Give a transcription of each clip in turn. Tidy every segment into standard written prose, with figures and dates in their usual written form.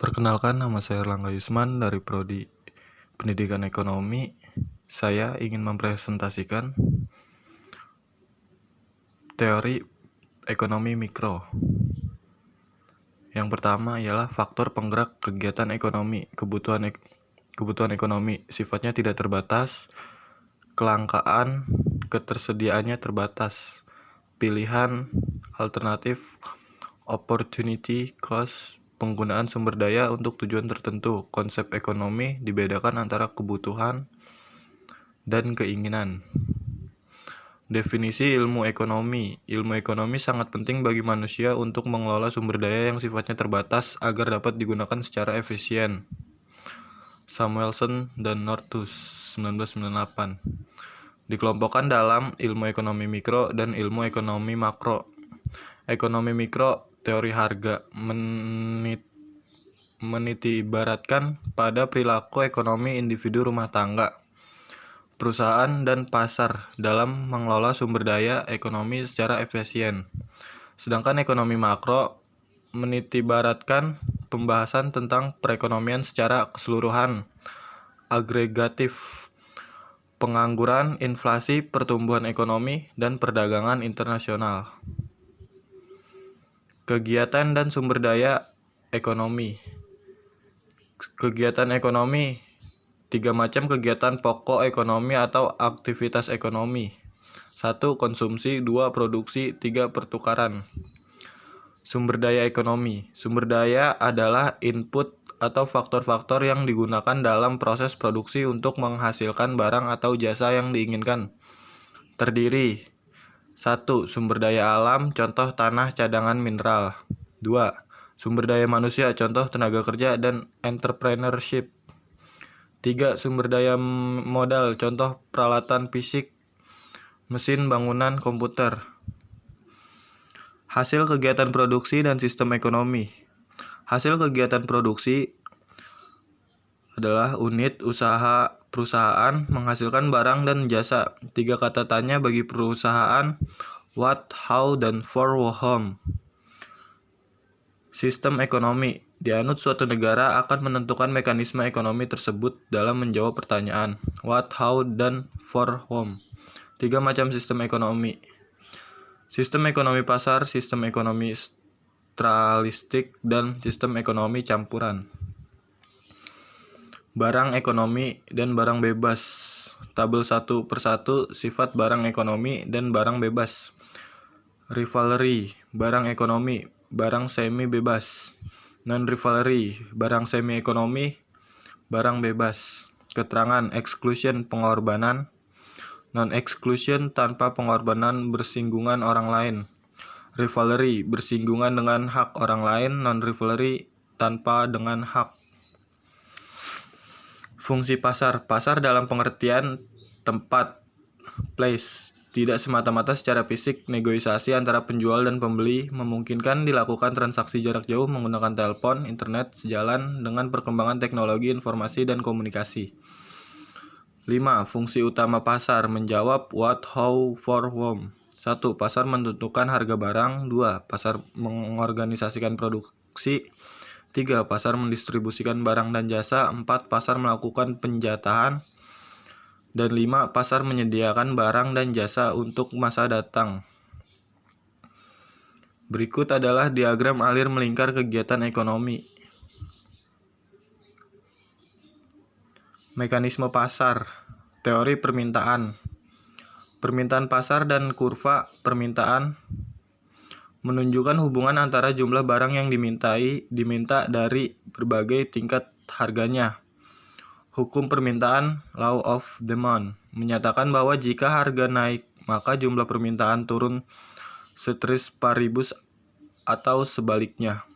Perkenalkan, nama saya Erlangga Yusman dari Prodi Pendidikan Ekonomi. Saya ingin mempresentasikan teori ekonomi mikro. Yang pertama ialah faktor penggerak kegiatan ekonomi. Kebutuhan ekonomi sifatnya tidak terbatas, kelangkaan, ketersediaannya terbatas, pilihan, alternatif, opportunity, cost, penggunaan sumber daya untuk tujuan tertentu. Konsep ekonomi dibedakan antara kebutuhan dan keinginan. Definisi ilmu ekonomi. Ilmu ekonomi sangat penting bagi manusia untuk mengelola sumber daya yang sifatnya terbatas agar dapat digunakan secara efisien. Samuelson dan Northus, 1998. Dikelompokkan dalam ilmu ekonomi mikro dan ilmu ekonomi makro. Ekonomi mikro, teori harga, menitibaratkan pada perilaku ekonomi individu rumah tangga, perusahaan, dan pasar dalam mengelola sumber daya ekonomi secara efisien. Sedangkan ekonomi makro menitibaratkan pembahasan tentang perekonomian secara keseluruhan, agregatif, pengangguran, inflasi, pertumbuhan ekonomi, dan perdagangan internasional. Kegiatan dan sumber daya ekonomi. Kegiatan ekonomi, 3 macam kegiatan pokok ekonomi atau aktivitas ekonomi. 1. Konsumsi, 2. Produksi, 3. Pertukaran. Sumber daya ekonomi. Sumber daya adalah input atau faktor-faktor yang digunakan dalam proses produksi untuk menghasilkan barang atau jasa yang diinginkan. Terdiri 1. Sumber daya alam, contoh tanah, cadangan mineral. 2. Sumber daya manusia, contoh tenaga kerja dan entrepreneurship. 3. Sumber daya modal, contoh peralatan fisik, mesin, bangunan, komputer. Hasil kegiatan produksi dan sistem ekonomi. Hasil kegiatan produksi adalah unit usaha perusahaan menghasilkan barang dan jasa. 3 kata tanya bagi perusahaan: what, how, dan for whom. Sistem ekonomi. Dianut suatu negara akan menentukan mekanisme ekonomi tersebut dalam menjawab pertanyaan what, how, dan for whom. 3 macam sistem ekonomi. Sistem ekonomi pasar, sistem ekonomi strukturalistik, dan sistem ekonomi campuran. Barang ekonomi dan barang bebas. Tabel 1/1 sifat barang ekonomi dan barang bebas. Rivalry, barang ekonomi, barang semi bebas. Non-rivalry, barang semi ekonomi, barang bebas. Keterangan exclusion, pengorbanan. Non-exclusion, tanpa pengorbanan, bersinggungan orang lain. Rivalry, bersinggungan dengan hak orang lain. Non-rivalry, tanpa dengan hak. Fungsi pasar. Pasar dalam pengertian tempat, place, tidak semata-mata secara fisik. Negosiasi antara penjual dan pembeli memungkinkan dilakukan transaksi jarak jauh menggunakan telepon, internet, sejalan dengan perkembangan teknologi informasi dan komunikasi. 5. Fungsi utama pasar. Menjawab what, how, for whom. 1. Pasar menentukan harga barang. 2. Pasar mengorganisasikan produksi. 3. Pasar mendistribusikan barang dan jasa. 4. Pasar melakukan penjatahan. Dan 5. Pasar menyediakan barang dan jasa untuk masa datang. Berikut adalah diagram alir melingkar kegiatan ekonomi. Mekanisme pasar. Teori permintaan. Permintaan pasar dan kurva permintaan menunjukkan hubungan antara jumlah barang yang diminta dari berbagai tingkat harganya. Hukum permintaan, law of demand, menyatakan bahwa jika harga naik, maka jumlah permintaan turun ceteris paribus atau sebaliknya.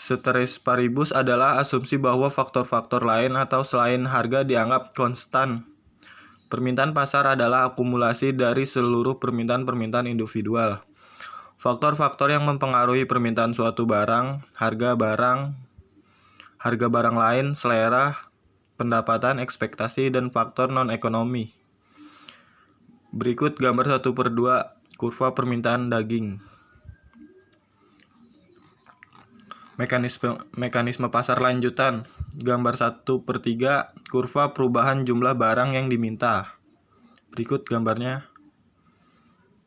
Ceteris paribus adalah asumsi bahwa faktor-faktor lain atau selain harga dianggap konstan. Permintaan pasar adalah akumulasi dari seluruh permintaan individual. Faktor-faktor yang mempengaruhi permintaan suatu barang, harga barang lain, selera, pendapatan, ekspektasi, dan faktor non-ekonomi. Berikut gambar 1/2 kurva permintaan daging. Mekanisme pasar lanjutan. Gambar 1/3 kurva perubahan jumlah barang yang diminta. Berikut gambarnya.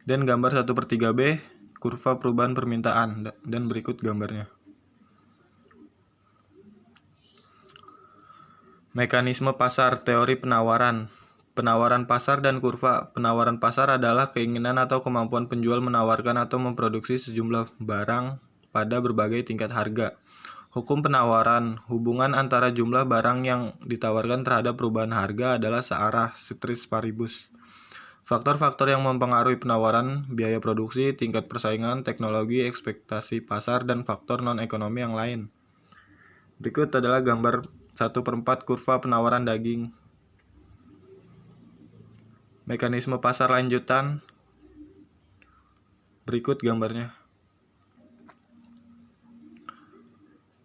Dan gambar 1/3b kurva perubahan permintaan, dan berikut gambarnya. Mekanisme pasar, teori penawaran. Penawaran pasar dan kurva. Penawaran pasar adalah keinginan atau kemampuan penjual menawarkan atau memproduksi sejumlah barang pada berbagai tingkat harga. Hukum penawaran, hubungan antara jumlah barang yang ditawarkan terhadap perubahan harga adalah searah, ceteris paribus. Faktor-faktor yang mempengaruhi penawaran, biaya produksi, tingkat persaingan, teknologi, ekspektasi pasar, dan faktor non-ekonomi yang lain. Berikut adalah gambar 1/4 kurva penawaran daging. Mekanisme pasar lanjutan. Berikut gambarnya.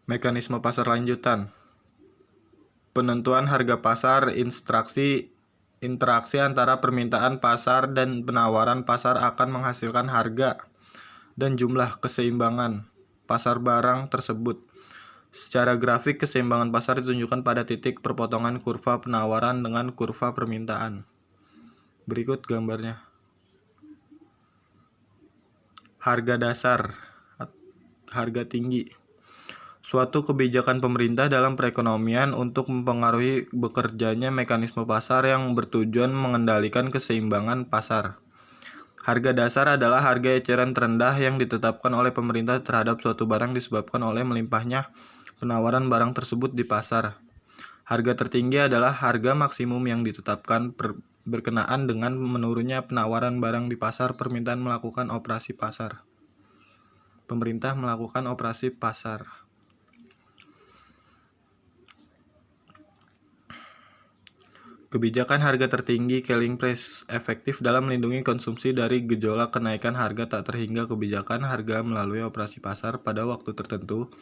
Mekanisme pasar lanjutan. Penentuan harga pasar, interaksi antara permintaan pasar dan penawaran pasar akan menghasilkan harga dan jumlah keseimbangan pasar barang tersebut. Secara grafik, keseimbangan pasar ditunjukkan pada titik perpotongan kurva penawaran dengan kurva permintaan. Berikut gambarnya. Harga dasar, harga tinggi. Suatu kebijakan pemerintah dalam perekonomian untuk mempengaruhi bekerjanya mekanisme pasar yang bertujuan mengendalikan keseimbangan pasar. Harga dasar adalah harga eceran terendah yang ditetapkan oleh pemerintah terhadap suatu barang disebabkan oleh melimpahnya penawaran barang tersebut di pasar. Harga tertinggi adalah harga maksimum yang ditetapkan berkenaan dengan menurunnya penawaran barang di pasar. Permintaan melakukan operasi pasar. Pemerintah melakukan operasi pasar. Kebijakan harga tertinggi ceiling price efektif dalam melindungi konsumsi dari gejolak kenaikan harga tak terhingga. Kebijakan harga melalui operasi pasar. Pada waktu tertentu,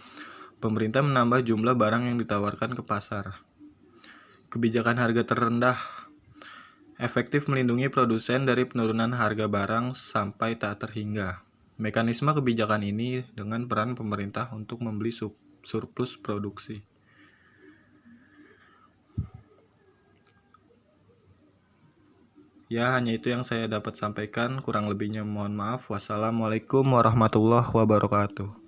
pemerintah menambah jumlah barang yang ditawarkan ke pasar. Kebijakan harga terendah efektif melindungi produsen dari penurunan harga barang sampai tak terhingga. Mekanisme kebijakan ini dengan peran pemerintah untuk membeli surplus produksi. Ya, hanya itu yang saya dapat sampaikan. Kurang lebihnya mohon maaf. Wassalamualaikum warahmatullahi wabarakatuh.